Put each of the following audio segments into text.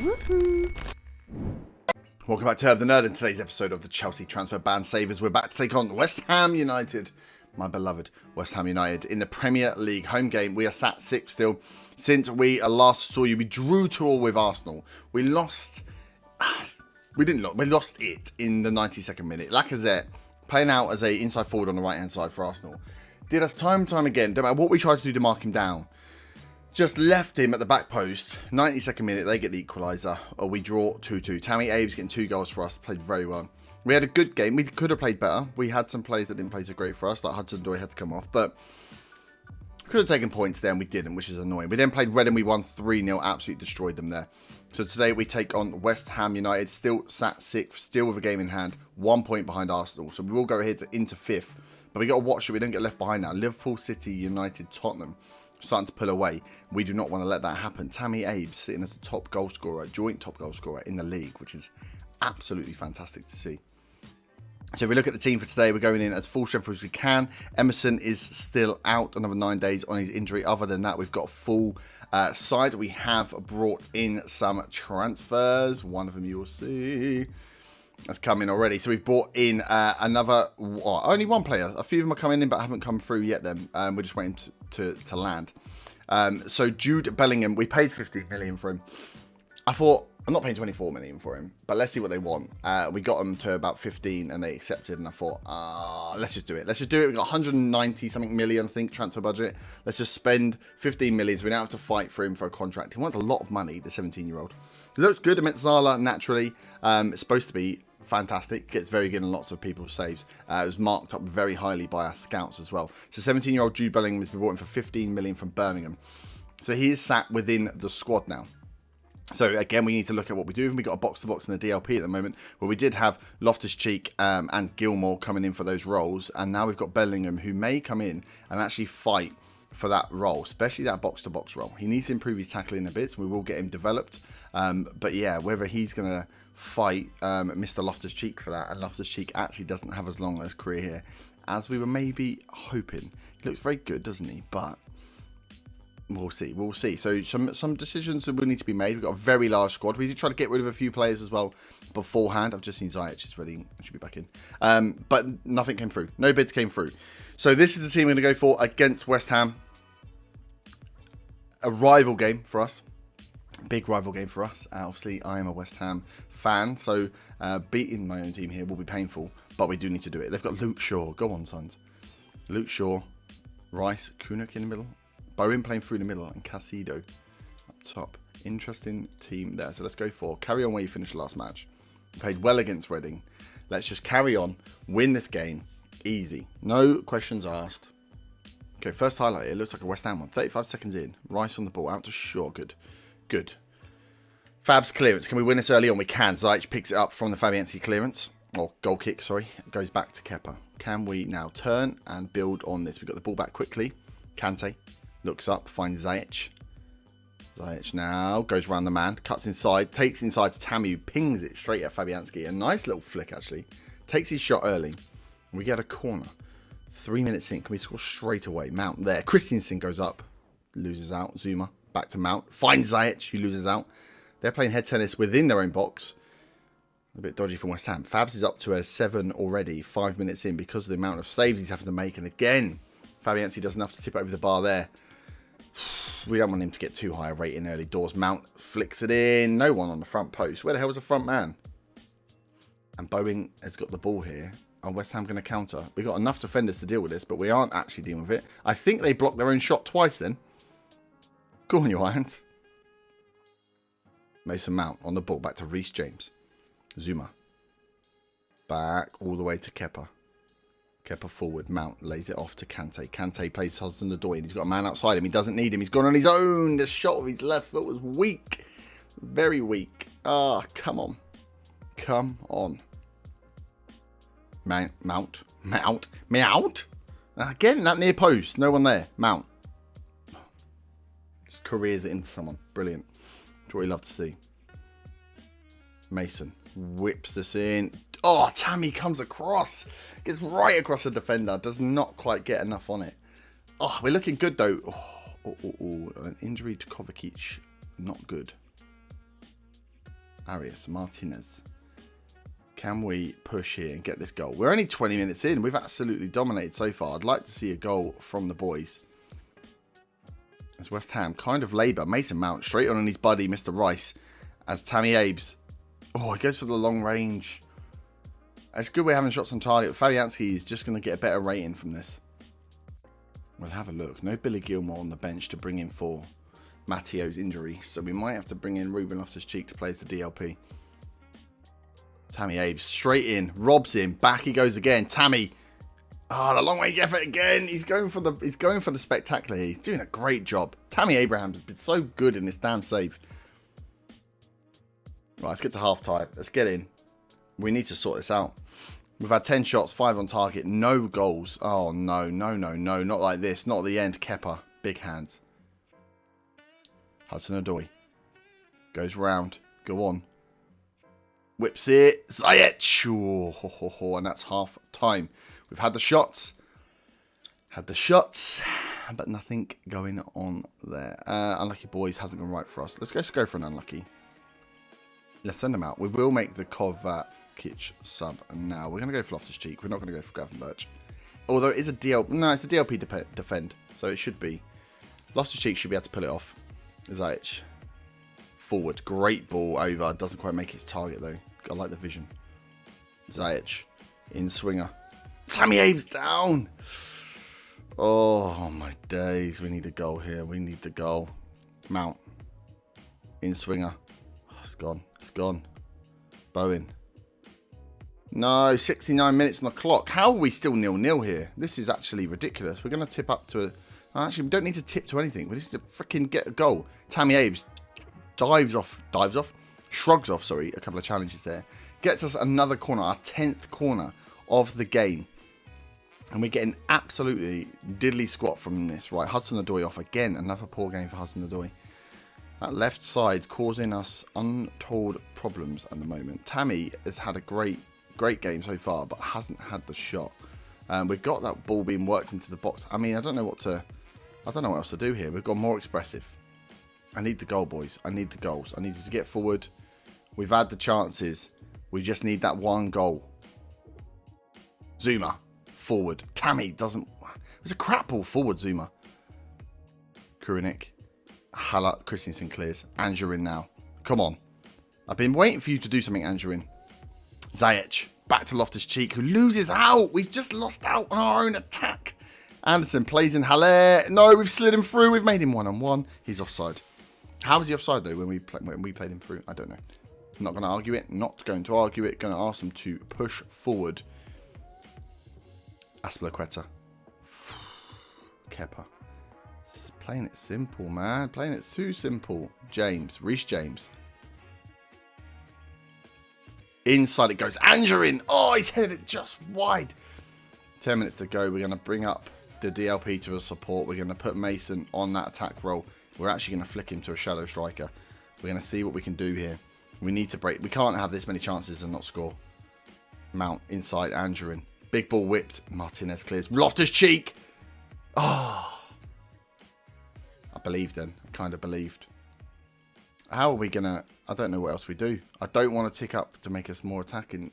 Woohoo! Welcome back to Herb the Nerd. In today's episode of the Chelsea Transfer Ban Savers, we're back to take on West Ham United. My beloved West Ham United in the Premier League home game. We are sat 6th still. Since we last saw you, we drew 2-2 with Arsenal. We lost... We lost it in the 92nd minute. Lacazette, playing out as an inside forward on the right-hand side for Arsenal, did us time and time again. Don't matter what we tried to do to mark him down. Just left him at the back post. 92nd minute, they get the equaliser. Or we draw 2-2. Tammy Abe's getting 2 goals for us. Played very well. We had a good game. We could have played better. We had some players that didn't play so great for us. Like Hudson-Odoi had to come off. But could have taken points there and we didn't, which is annoying. We then played Reading. We won 3-0. Absolutely destroyed them there. So today we take on West Ham United. Still sat 6th. Still with a game in hand. 1 point behind Arsenal. So we will go ahead into 5th. But we got to watch it. We don't get left behind now. Liverpool, City, United, Tottenham starting to pull away. We do not want to let that happen. Tammy Abe sitting as the top goal scorer, joint top goal scorer in the league, which is absolutely fantastic to see. So if we look at the team for today, we're going in as full strength as we can. Emerson is still out another 9 days on his injury. Other than that, we've got a full side. We have brought in some transfers. One of them you'll see has come in already. So we've brought in only one player. A few of them are coming in, but haven't come through yet then. We're just waiting to land. So Jude Bellingham, we paid 15 million for him. I thought, I'm not paying 24 million for him, but let's see what they want. We got them to about 15 and they accepted, and I thought, let's just do it. Let's just do it. We've got 190 something million, I think, transfer budget. Let's just spend 15 million so we don't have to fight for him for a contract. He wants a lot of money, the 17-year-old. He looks good against Zala, naturally. It's supposed to be fantastic. Gets very good in lots of people's saves. It was marked up very highly by our scouts as well. So 17-year-old Jude Bellingham has been brought in for 15 million from Birmingham. So he is sat within the squad now. So again, we need to look at what we do. We've got a box-to-box in the DLP at the moment, where we did have Loftus-Cheek and Gilmore coming in for those roles. And now we've got Bellingham, who may come in and actually fight for that role, especially that box-to-box role. He needs to improve his tackling a bit, so we will get him developed. But yeah, whether he's going to fight Mr. Loftus-Cheek for that, and Loftus-Cheek actually doesn't have as long a career here as we were maybe hoping. He looks very good, doesn't he? But we'll see. We'll see. So some decisions that will need to be made. We've got a very large squad. We did try to get rid of a few players as well beforehand. I've just seen Ziyech is ready. I should be back in. But nothing came through. No bids came through. So this is the team we're going to go for against West Ham. A rival game for us. Big rival game for us. Obviously, I am a West Ham fan, so beating my own team here will be painful, but we do need to do it. They've got Luke Shaw. Go on, sons. Luke Shaw, Rice, Kunuk in the middle, Bowen playing through the middle, and Casido up top. Interesting team there. So let's go for carry on where you finished the last match. You played well against Reading. Let's just carry on, win this game. Easy. No questions asked. Okay, first highlight. It looks like a West Ham one. 35 seconds in. Rice on the ball. Out to Shaw. Good. Good. Fab's clearance. Can we win this early on? We can. Ziyech picks it up from the Fabianski clearance. Or goal kick, sorry. It goes back to Kepa. Can we now turn and build on this? We've got the ball back quickly. Kante looks up, finds Ziyech. Ziyech now goes around the man. Cuts inside. Takes inside to Tammy, who pings it straight at Fabianski. A nice little flick, actually. Takes his shot early. We get a corner. 3 minutes in. Can we score straight away? Mount there. Christensen goes up. Loses out. Zuma. Back to Mount. Finds Ziyech, who loses out. They're playing head tennis within their own box. A bit dodgy from West Ham. Fabs is up to a 7 already. 5 minutes in because of the amount of saves he's having to make. And again, Fabianski does enough to tip over the bar there. We don't want him to get too high a rating early doors. Mount flicks it in. No one on the front post. Where the hell was the front man? And Bowen has got the ball here. And West Ham going to counter. We've got enough defenders to deal with this, but we aren't actually dealing with it. I think they blocked their own shot twice then. Go on, you Irons. Mason Mount on the ball. Back to Reece James. Zuma. Back all the way to Kepa. Kepa forward. Mount lays it off to Kante. Kante plays Hudson-Odoi and he's got a man outside him. He doesn't need him. He's gone on his own. The shot of his left foot was weak. Very weak. Come on. Come on. Mount. Again, that near post. No one there. Mount. Just careers it into someone. Brilliant. That's what we love to see. Mason whips this in. Oh, Tammy comes across. Gets right across the defender. Does not quite get enough on it. Oh, we're looking good though. Oh, an injury to Kovacic. Not good. Arias Martinez. Can we push here and get this goal? We're only 20 minutes in. We've absolutely dominated so far. I'd like to see a goal from the boys. As West Ham kind of labour. Mason Mount straight on his buddy, Mr. Rice. As Tammy Abe's. Oh, he goes for the long range. It's good we're having shots on target. Fabianski is just going to get a better rating from this. We'll have a look. No Billy Gilmore on the bench to bring in for Matteo's injury. So we might have to bring in Ruben Loftus-Cheek to play as the DLP. Tammy Abe's straight in. Robs him. Back he goes again. Tammy. Oh, the long range effort again. He's going for the spectacular. He's doing a great job. Tammy Abraham's been so good in this damn save. Right, let's get to half time. Let's get in. We need to sort this out. We've had 10 shots, 5 on target, no goals. Oh, no, no, no, no. Not like this. Not at the end. Kepa. Big hands. Hudson-Odoi. Goes round. Go on. Whips it. Ziyech. Oh, and that's half time. We've had the shots. But nothing going on there. Unlucky boys hasn't gone right for us. Let's go for an unlucky. Let's send them out. We will make the Kovacic sub now. We're going to go for Loftus-Cheek. We're not going to go for Gravenberch. Although it is a DLP. No, it's a DLP defend. So it should be. Loftus-Cheek should be able to pull it off. Ziyech. Forward. Great ball over. Doesn't quite make its target though. I like the vision. Ziyech. In swinger. Tammy Abe's down. Oh my days. We need a goal here. We need the goal. Mount. In swinger. Oh, it's gone. It's gone. Bowen. No, 69 minutes on the clock. How are we still 0-0 here? This is actually ridiculous. We're going to tip up to a... Actually, we don't need to tip to anything. We need to freaking get a goal. Tammy Abe's dives off, shrugs off, sorry, a couple of challenges there. Gets us another corner, our 10th corner of the game. And we're getting absolutely diddly squat from this. Right, Hudson-Odoi off again. Another poor game for Hudson-Odoi. That left side causing us untold problems at the moment. Tammy has had a great game so far, but hasn't had the shot. We've got that ball being worked into the box. I mean, I don't know what else to do here. We've gone more expressive. I need the goal, boys. I need the goals. I need to get forward. We've had the chances. We just need that one goal. Zuma. Forward. Tammy doesn't... It was a crap ball forward, Zuma. Kurinik. Haller. Christian Sinclair's. Angerin now. Come on. I've been waiting for you to do something, Angerin. Ziyech. Back to Loftus-Cheek, who loses out. We've just lost out on our own attack. Anderson plays in Haller. No, we've slid him through. We've made him 1-on-1. He's offside. How was he offside, though, when we played him through? I don't know. I'm not going to argue it. Not going to argue it. Going to ask them to push forward. Aspilicueta. Kepa. Just playing it simple, man. Playing it too simple. James. Reece James. Inside it goes. Angerin. Oh, he's headed it just wide. 10 minutes to go. We're going to bring up the DLP to a support. We're going to put Mason on that attack role. We're actually going to flick him to a shadow striker. We're going to see what we can do here. We need to break. We can't have this many chances and not score. Mount inside Angerin. Big ball whipped. Martinez clears. Loftus-Cheek. Oh. I believed then. I kind of believed. How are we going to... I don't know what else we do. I don't want to tick up to make us more attacking.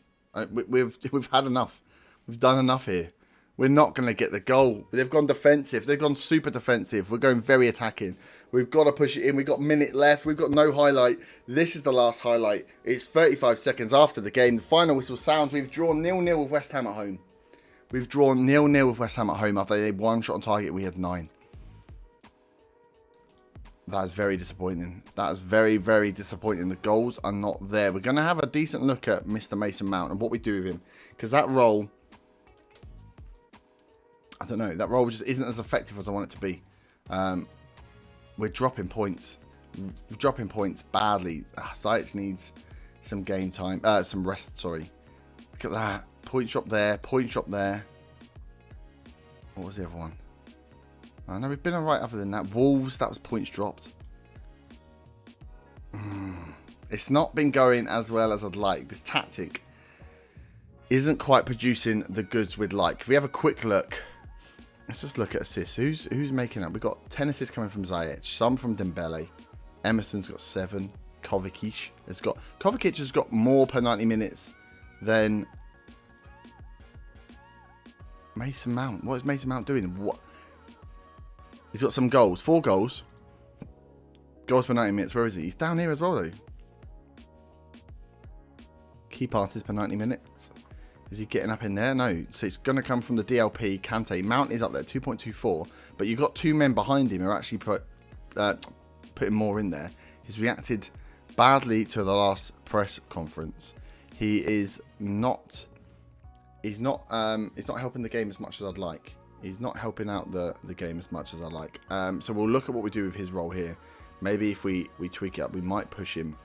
We've had enough. We've done enough here. We're not going to get the goal. They've gone defensive. They've gone super defensive. We're going very attacking. We've got to push it in. We've got a minute left. We've got no highlight. This is the last highlight. It's 35 seconds after the game. The final whistle sounds. We've drawn 0-0 with West Ham at home. We've drawn 0-0 with West Ham at home after they had one shot on target. We had 9. That is very disappointing. That is very, very disappointing. The goals are not there. We're going to have a decent look at Mr. Mason Mount and what we do with him. Because that role... I don't know. That role just isn't as effective as I want it to be. We're dropping points. We're dropping points badly. Ziyech needs some game time. Some rest, sorry. Look at that. Point drop there. Point drop there. What was the other one? I know we've been alright other than that. Wolves, that was points dropped. It's not been going as well as I'd like. This tactic isn't quite producing the goods we'd like. If we have a quick look, let's just look at assists. Who's making up? We've got 10 assists coming from Ziyech, some from Dembele. Emerson's got 7. Kovacic has got. Kovacic has got more per 90 minutes than Mason Mount. What is Mason Mount doing? What? He's got some goals. 4 goals. Goals per 90 minutes. Where is he? He's down here as well, though. Key passes per 90 minutes. Is he getting up in there? No. So it's going to come from the DLP. Kante. Mount is up there, 2.24. But you've got 2 men behind him who are actually putting more in there. He's reacted badly to the last press conference. He is not. He's not helping the game as much as I'd like. He's not helping out the game as much as I'd like. So we'll look at what we do with his role here. Maybe if we tweak it up, we might push him.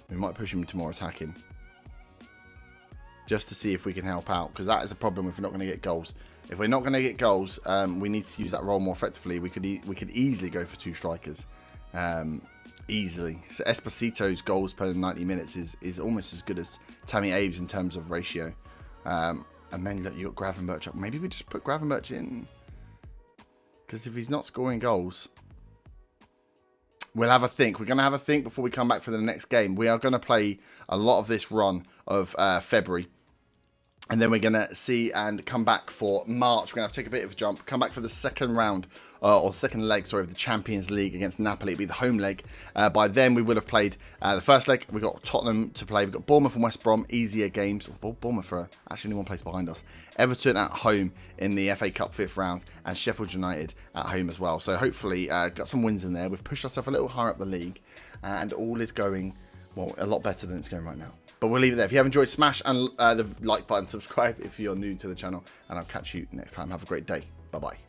We might push him to more attacking. Just to see if we can help out. Because that is a problem if we're not going to get goals. If we're not going to get goals, we need to use that role more effectively. We could easily go for 2 strikers. Easily. So Esposito's goals per 90 minutes is almost as good as Tammy Abe's in terms of ratio. And then look, you got Gravenberch up. Maybe we just put Gravenberch in. Because if he's not scoring goals, we'll have a think. We're going to have a think before we come back for the next game. We are going to play a lot of this run of February. And then we're going to see and come back for March. We're going to have to take a bit of a jump. Come back for the second round, or the second leg, sorry, of the Champions League against Napoli. It'll be the home leg. By then, we would have played the first leg. We've got Tottenham to play. We've got Bournemouth and West Brom, easier games. Bournemouth are actually only one place behind us. Everton at home in the FA Cup 5th round. And Sheffield United at home as well. So hopefully, got some wins in there. We've pushed ourselves a little higher up the league. And all is going, well, a lot better than it's going right now. But we'll leave it there. If you have enjoyed, smash and the like button, subscribe if you're new to the channel, and I'll catch you next time. Have a great day. Bye-bye.